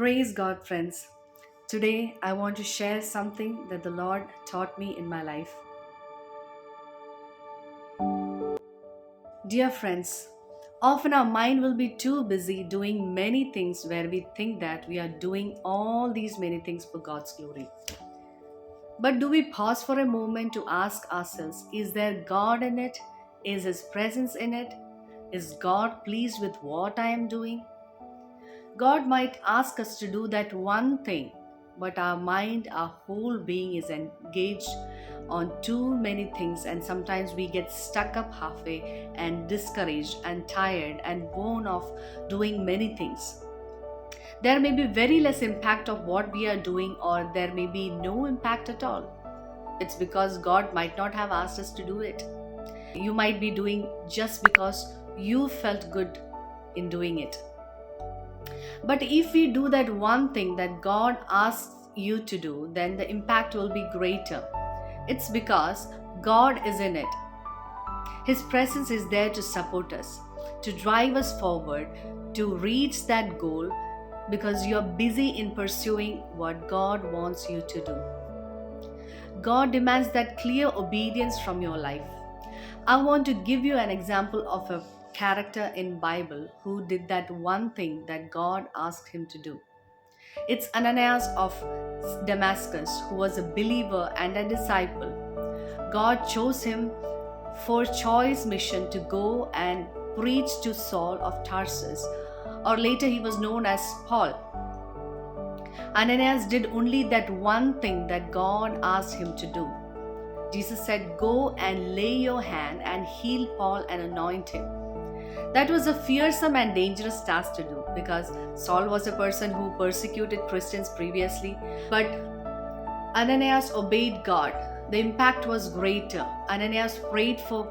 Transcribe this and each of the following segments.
Praise God, friends. Today I want to share something that the Lord taught me in my life. Dear friends, often our mind will be too busy doing many things where we think that we are doing all these many things for God's glory. But do we pause for a moment to ask ourselves, is there God in it? Is His presence in it? Is God pleased with what I am doing? God might ask us to do that one thing, but our mind, our whole being is engaged on too many things, and sometimes we get stuck up halfway and discouraged and tired and worn off doing many things. There may be very less impact of what we are doing, or there may be no impact at all. It's because God might not have asked us to do it. You might be doing just because you felt good in doing it. But if we do that one thing that God asks you to do, then the impact will be greater. It's because God is in it. His presence is there to support us, to drive us forward, to reach that goal because you're busy in pursuing what God wants you to do. God demands that clear obedience from your life. I want to give you an example of a character in Bible who did that one thing that God asked him to do. It's Ananias of Damascus, who was a believer and a disciple. God chose him for choice mission to go and preach to Saul of Tarsus, or later he was known as Paul. Ananias did only that one thing that God asked him to do. Jesus said, "Go and lay your hand and heal Paul and anoint him." That was a fearsome and dangerous task to do because Saul was a person who persecuted Christians previously. But Ananias obeyed God. The impact was greater. Ananias prayed for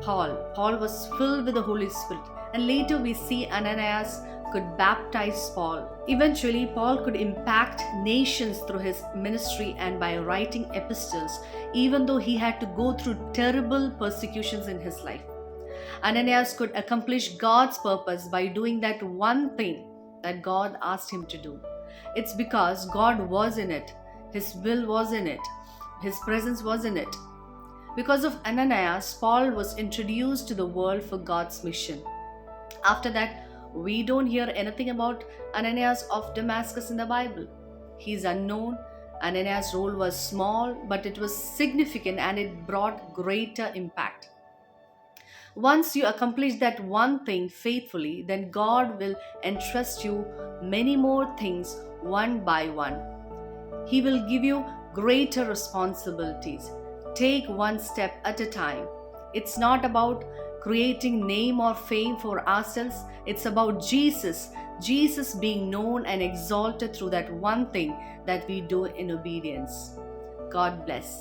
Paul. Paul was filled with the Holy Spirit. And later we see Ananias could baptize Paul. Eventually, Paul could impact nations through his ministry and by writing epistles, even though he had to go through terrible persecutions in his life. Ananias could accomplish God's purpose by doing that one thing that God asked him to do. It's because God was in it. His will was in it. His presence was in it. Because of Ananias, Paul was introduced to the world for God's mission. After that, we don't hear anything about Ananias of Damascus in the Bible. He is unknown. Ananias' role was small, but it was significant and it brought greater impact. Once you accomplish that one thing faithfully, then God will entrust you many more things one by one. He will give you greater responsibilities. Take one step at a time. It's not about creating name or fame for ourselves. It's about Jesus being known and exalted through that one thing that we do in obedience. God bless.